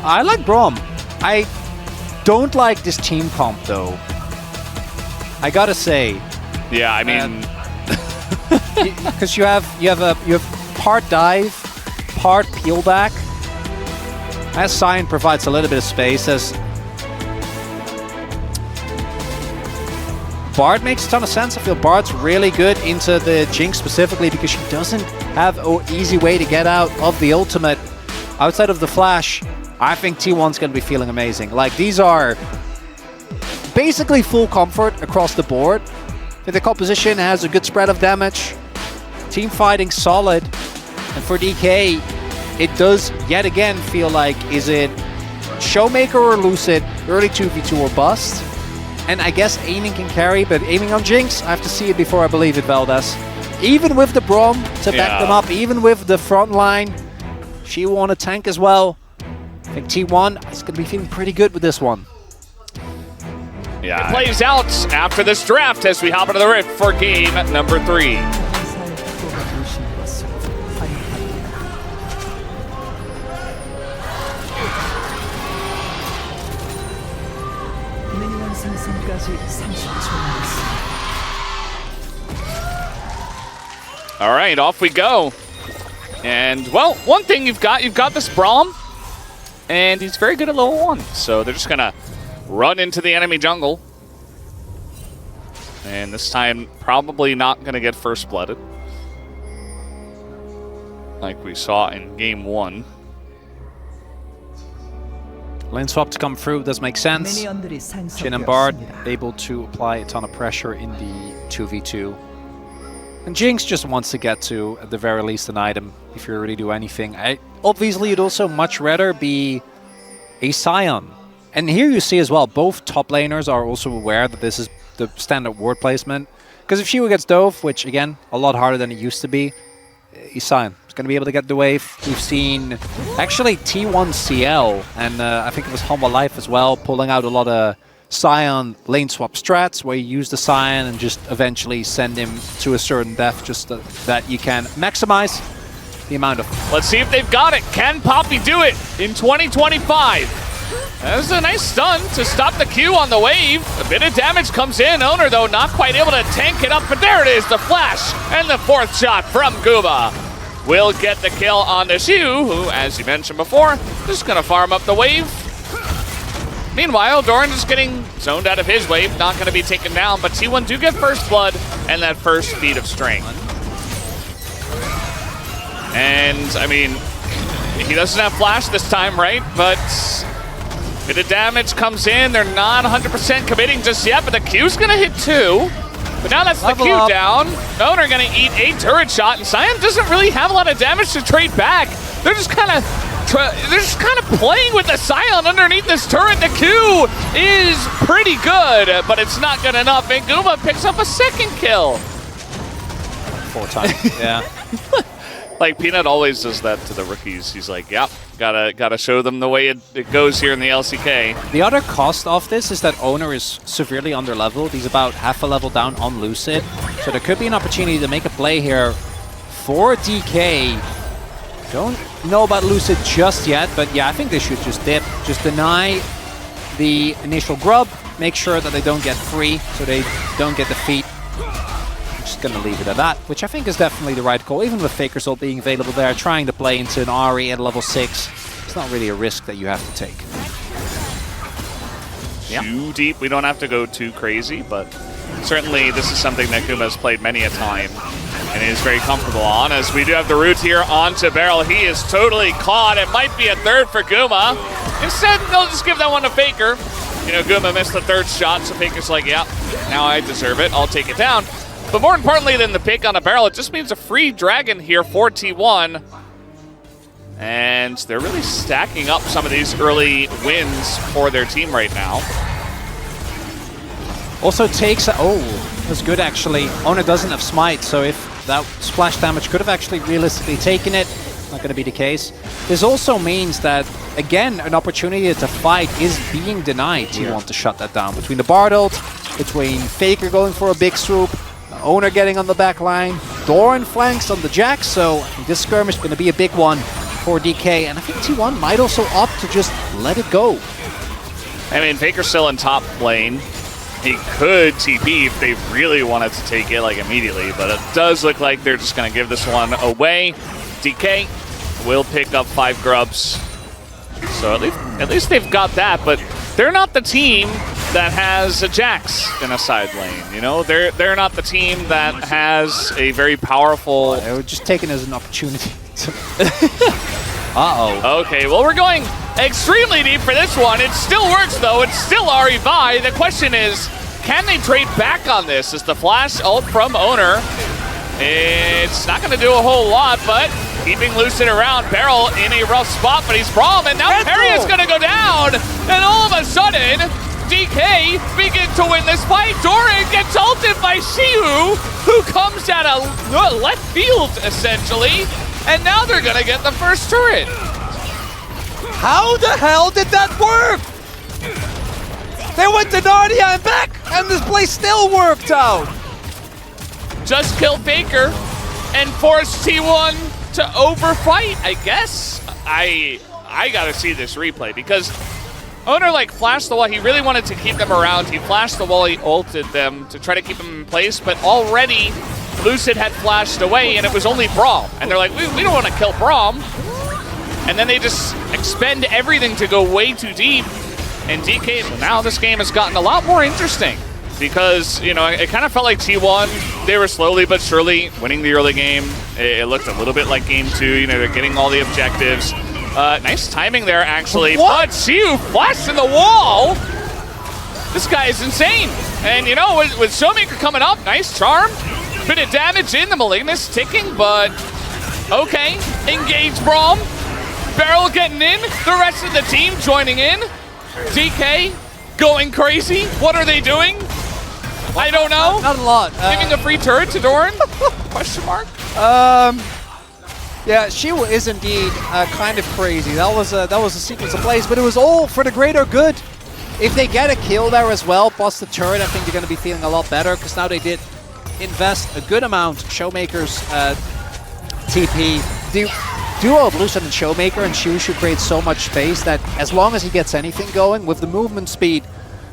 I like Braum. I don't like this team comp though. I gotta say. Yeah, I mean, because you have part dive, part peel back. As Sion provides a little bit of space, as Bard makes a ton of sense. I feel Bard's really good into the Jinx specifically because she doesn't have an easy way to get out of the ultimate. Outside of the flash, I think T1's going to be feeling amazing. Like, these are basically full comfort across the board. The composition has a good spread of damage. Team fighting solid. And for DK, it does yet again feel like, is it Showmaker or Lucid, early 2v2 or bust? And I guess aiming can carry, but aiming on Jinx, I have to see it before I believe it, Valdez. Even with the Braum to back them up, even with the front line, she will want a tank as well. I think T1 is going to be feeling pretty good with this one. Yeah, it plays out after this draft as we hop into the Rift for game number 3. All right, off we go. And, well, one thing you've got this Braum, and he's very good at level 1. So they're just going to run into the enemy jungle. And this time, probably not going to get first blooded, like we saw in game 1. Lane swap to come through does make sense. Jhin and Bard able to apply a ton of pressure in the 2v2. And Jinx just wants to get to, at the very least, an item if you really do anything. Obviously, you'd also much rather be a Sion. And here you see as well, both top laners are also aware that this is the standard ward placement. Because if Shiva gets dove, which again, a lot harder than it used to be, Sion is going to be able to get the wave. We've seen actually T1 CL, and I think it was Humble Life as well, pulling out a lot of Sion lane swap strats where you use the Sion and just eventually send him to a certain death just that you can maximize the amount of... Let's see if they've got it. Can Poppy do it in 2025? That was a nice stun to stop the Q on the wave. A bit of damage comes in. Owner, though, not quite able to tank it up. But there it is, the flash. And the 4th shot from Guma will get the kill on the Shu, who, as you mentioned before, just going to farm up the wave. Meanwhile, Doran just getting zoned out of his wave. Not going to be taken down. But T1 do get first blood and that first feat of strength. And, I mean, he doesn't have flash this time, right? But... bit of damage comes in. They're not 100% committing just yet, but the Q's going to hit 2. But now that's level the Q up. Down. Owner going to eat a turret shot, and Sion doesn't really have a lot of damage to trade back. They're just kind of playing with the Sion underneath this turret. The Q is pretty good, but it's not good enough, and Guma picks up a 2nd kill. 4 times, yeah. Like, Peanut always does that to the rookies. He's like, yep, gotta show them the way it goes here in the LCK. The other cost of this is that Owner is severely under-leveled. He's about half a level down on Lucid. So there could be an opportunity to make a play here for DK. Don't know about Lucid just yet, but yeah, I think they should just dip. Just deny the initial grub. Make sure that they don't get free, so they don't get the feat. Just going to leave it at that, which I think is definitely the right call. Even with Faker's ult being available there, trying to play into an Ahri at level 6, it's not really a risk that you have to take. Too deep, we don't have to go too crazy, but certainly this is something that Guma has played many a time and is very comfortable on, as we do have the root here onto Beryl. He is totally caught. It might be a 3rd for Guma. Instead, they'll just give that one to Faker. You know, Guma missed the 3rd shot, so Faker's like, yeah, now I deserve it. I'll take it down. But more importantly than the pick on a barrel, it just means a free dragon here for T1. And they're really stacking up some of these early wins for their team right now. Also takes... oh, that's good actually. Owner doesn't have smite, so if that splash damage could have actually realistically taken it, not going to be the case. This also means that, again, an opportunity to fight is being denied. T1 to shut that down. Between the Bard ult, between Faker going for a big swoop, Owner getting on the back line, Doran flanks on the Jack, so this skirmish is going to be a big one for DK, and I think T1 might also opt to just let it go. I mean, Faker's still in top lane. He could TP if they really wanted to take it like immediately, but it does look like they're just going to give this one away. DK will pick up 5 grubs. So at least they've got that, but they're not the team that has a Jax in a side lane. You know, they're not the team that has a very powerful. They were just taking it as an opportunity. Uh-oh. Okay, well, we're going extremely deep for this one. It still works, though. It's still Ibai. The question is, can they trade back on this? Is the flash ult from Owner? It's not going to do a whole lot, but keeping Lucid around. Beryl in a rough spot, but he's Braum, and now Perry is going to go down. And all of a sudden, DK begins to win this fight. Doran gets ulted by Shiu, who comes out of left field, essentially. And now they're going to get the first turret. How the hell did that work? They went to Narnia and back, and this play still worked out. Just kill Faker and force T1 to overfight, I guess. I gotta see this replay because Owner like flashed the wall. He really wanted to keep them around. He flashed the wall, he ulted them to try to keep them in place, but already Lucid had flashed away and it was only Braum. And they're like, we don't want to kill Braum. And then they just expend everything to go way too deep. And DK, so now this game has gotten a lot more interesting. Because, you know, it kind of felt like T1, they were slowly but surely winning the early game. It looked a little bit like game 2, you know, they're getting all the objectives. Nice timing there, actually. What? But Shiu flashed in the wall! This guy is insane. And, you know, with Showmaker coming up, nice charm. Bit of damage in, the Malignus ticking, but okay. Engage Braum. Beryl getting in, the rest of the team joining in. DK going crazy. What are they doing? I don't know. Not a lot. Giving a free turret to Doran? Question mark? Yeah, Shiu is indeed kind of crazy. That was a sequence of plays, but it was all for the greater good. If they get a kill there as well, plus the turret, I think they're going to be feeling a lot better because now they did invest a good amount. Showmaker's TP. The duo of Lucid and Showmaker and Shiu should create so much space that as long as he gets anything going with the movement speed,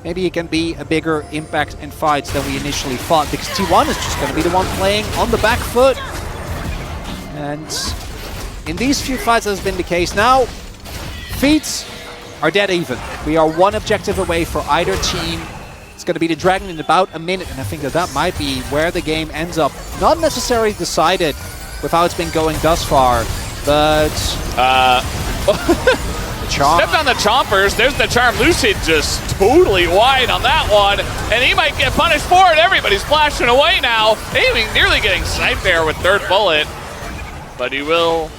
maybe it can be a bigger impact in fights than we initially thought, because T1 is just going to be the one playing on the back foot. And in these few fights that has been the case. Now, feats are dead even. We are one objective away for either team. It's going to be the Dragon in about a minute, and I think that might be where the game ends up. Not necessarily decided with how it's been going thus far, but... Charm. Step on the chompers. There's the charm. Lucid just totally wide on that one. And he might get punished for it. Everybody's flashing away now. Aiming, nearly getting sniped there with third bullet. But he will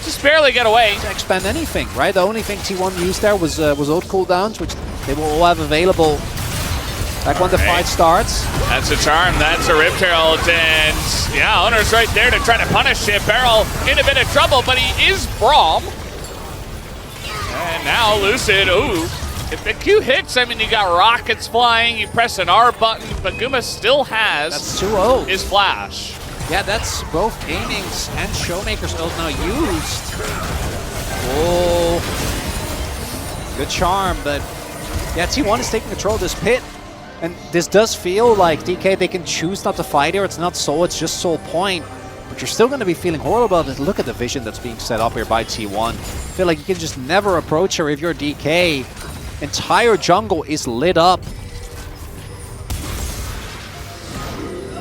just barely get away. To expend anything, right? The only thing T1 used there was ult cooldowns, which they will all have available back when the fight starts. That's a charm. That's a Rip Herald. And yeah, Owner's right there to try to punish it. Beryl in a bit of trouble, but he is Braum. And now Lucid, ooh, if the Q hits, I mean, you got rockets flying, you press an R button, but Guma still has That's 2-0. his flash. Yeah, that's both Aiming's and Showmaker's ult now used. Oh, good charm, but yeah, T1 is taking control of this pit. And this does feel like DK, they can choose not to fight here. It's not soul, it's just soul point. But you're still going to be feeling horrible about it. Look at the vision that's being set up here by T1. I feel like you can just never approach her if you're DK. Entire jungle is lit up.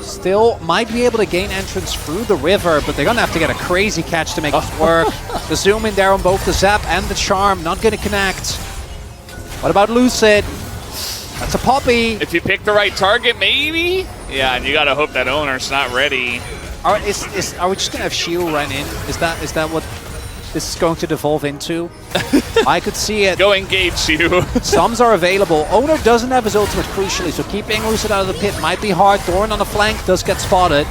Still might be able to gain entrance through the river, but they're going to have to get a crazy catch to make this work. The zoom in there on both the zap and the charm, not going to connect. What about Lucid? That's a Poppy. If you pick the right target, maybe? Yeah, and you got to hope that Owner's not ready. Are we just going to have Shiu run in? Is that what this is going to devolve into? I could see it. Go engage Shiu. Sums are available. Owner doesn't have his ultimate crucially, so keeping Lucid out of the pit might be hard. Thorn on the flank does get spotted.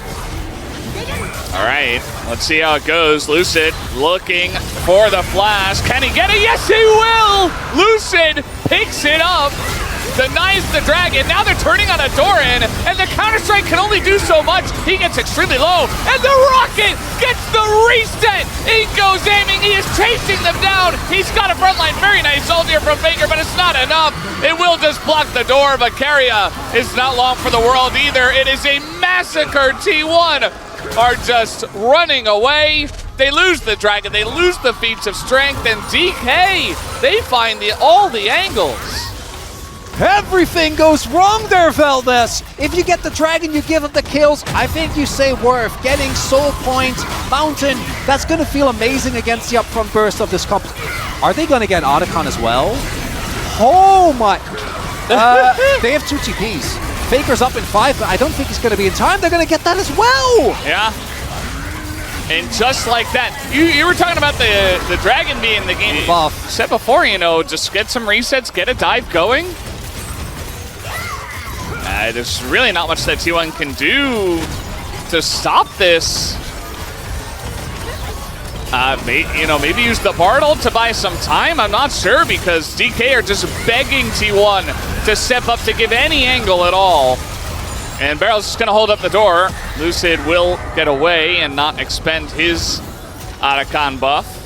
All right, let's see how it goes. Lucid looking for the flash. Can he get it? Yes, he will! Lucid picks it up. denies the dragon. Now they're turning on a Doran, and the counter-strike can only do so much. He gets extremely low, and the rocket gets the reset. Ingo's aiming, he is chasing them down. He's got a frontline, very nice ult here from FAKER, but it's not enough. It will just block the door, but Keria is not long for the world either. It is a massacre. T1 are just running away. They lose the dragon, they lose the feats of strength, and DK, they find all the angles. Everything goes wrong there, Valdez. If you get the dragon, you give up the kills. I think you say worth getting soul points, mountain. That's going to feel amazing against the upfront burst of this comp. Are they going to get Otacon as well? Oh my. They have 2 TPs. FAKER's up in 5, but I don't think he's going to be in time. They're going to get that as well. Yeah. And just like that, you were talking about the dragon being the game. Buff. Said before, you know, just get some resets, get a dive going. There's really not much that T1 can do to stop this. Maybe use the Bard ult to buy some time. I'm not sure, because DK are just begging T1 to step up to give any angle at all. And Barrel's just going to hold up the door. Lucid will get away and not expend his Otacon buff.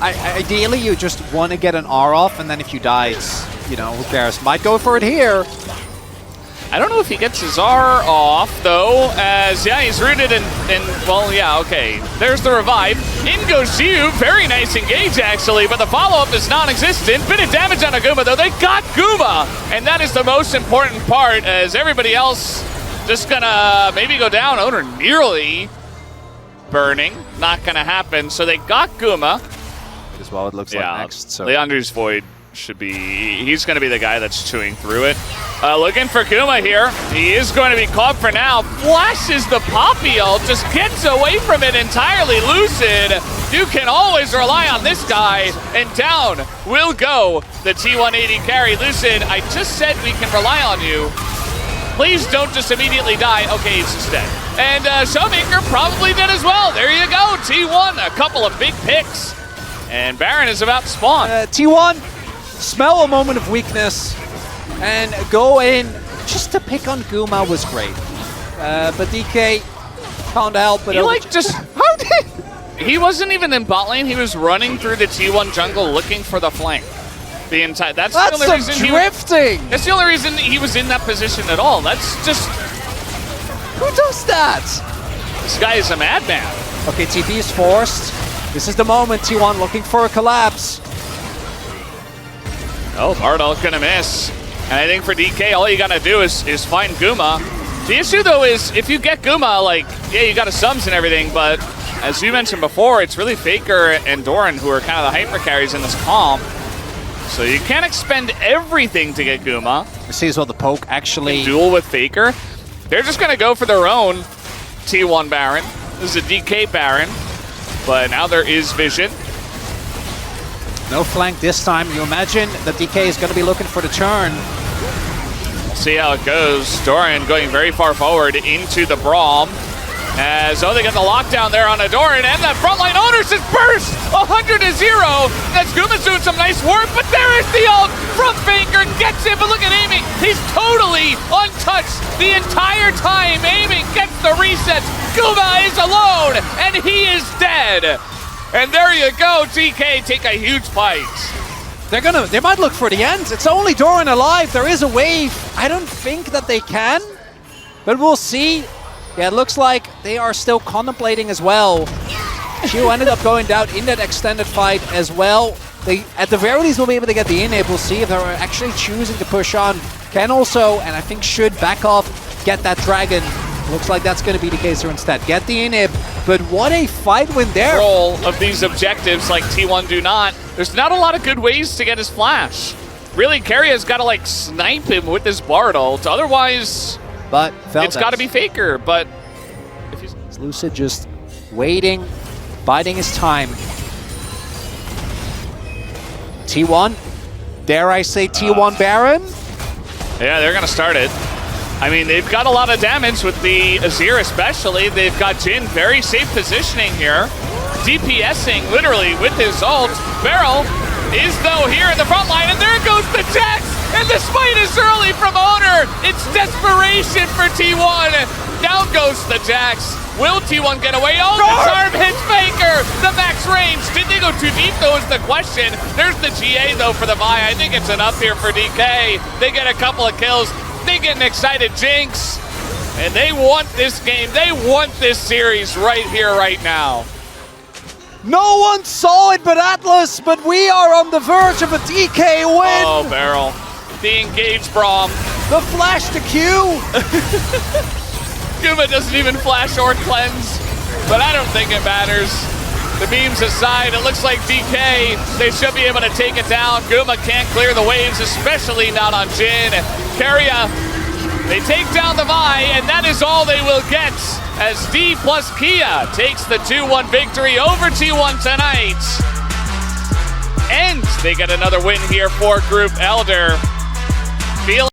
Ideally, you just want to get an R off, and then if you die, it's, who cares? Might go for it here. I don't know if he gets his R off, though, as, yeah, he's rooted in well, yeah, okay. There's the revive. In goes you. Very nice engage, actually, but the follow-up is non-existent. Bit of damage on Aguma, though. They got Guma, and that is the most important part, as everybody else just gonna maybe go down. Owner nearly burning. Not gonna happen, so they got Guma. As well, it looks like next. So. Leandre's Void should be, he's going to be the guy that's chewing through it. Looking for Guma here. He is going to be caught for now. Flashes the Poppy ult, just gets away from it entirely. Lucid, you can always rely on this guy, and down will go the T180 carry. Lucid, I just said we can rely on you. Please don't just immediately die. Okay, he's just dead. And Showmaker probably did as well. There you go, T1, a couple of big picks. And Baron is about to spawn. T1, smell a moment of weakness and go in. Just to pick on Guma was great. But DK found out. But how did he wasn't even in bot lane. He was running through the T1 jungle looking for the flank. The entire that's the only reason drifting. That's the only reason he was in that position at all. That's just, who does that? This guy is a madman. Okay, TP is forced. This is the moment, T1 looking for a collapse. Oh, Bardol's gonna miss. And I think for DK, all you gotta do is find Guma. The issue though is, if you get Guma, like, yeah, you got a sums and everything, but as you mentioned before, it's really FAKER and Doran who are kind of the hyper carries in this comp. So you can't expend everything to get Guma. You see as well the poke actually. Duel with FAKER. They're just gonna go for their own T1 Baron. This is a DK Baron. But now there is vision. No flank this time. You imagine that DK is going to be looking for the turn. We'll see how it goes. Doran going very far forward into the Braum. As they get the lockdown there on a Doran, and that frontline owners just burst 100-0. That's Guma's doing some nice work, but there is the ult from FAKER. Gets it, but look at aiming. He's totally untouched the entire time. Aiming gets the resets. Guma is alone, and he is dead. And there you go, DK take a huge fight. They might look for the end. It's only Doran alive. There is a wave. I don't think that they can, but we'll see. Yeah, it looks like they are still contemplating as well. Chiu ended up going down in that extended fight as well. They, at the very least, will be able to get the inhib. We'll see if they're actually choosing to push on. Can also, and I think should back off, get that dragon. Looks like that's going to be the case here instead. Get the inhib, but what a fight win there. Control of these objectives like T1 do not. There's not a lot of good ways to get his flash. Really, Keria's got to like snipe him with his Bard ult. Otherwise, but it's got to be FAKER. But if he's Lucid just waiting, biding his time. T1, dare I say T1 Baron? Yeah, they're going to start it. I mean, they've got a lot of damage with the AZIR especially. They've got Jhin very safe positioning here. DPSing literally with his ult. Beryl is though here in the front line, and there goes the Jax, And the smite is early from Owner. It's desperation for T1. Down goes the Jax. Will T1 get away? Oh, the charm hits Faker. The max range. Did they go too deep, though, is the question. There's the GA, though, for the Vi. I think it's enough here for DK. They get a couple of kills. They getting excited. Jinx. And they want this game. They want this series right here, right now. No one saw it but Atlas, but we are on the verge of a DK win. Oh, Beryl. The engaged Braum. The flash to Q. Guma doesn't even flash or cleanse, but I don't think it matters. The memes aside, it looks like DK, they should be able to take it down. Guma can't clear the waves, especially not on Jhin. Keria, they take down the Vi, and that is all they will get as D plus Kia takes the 2-1 victory over T1 tonight. And they get another win here for Group Elder.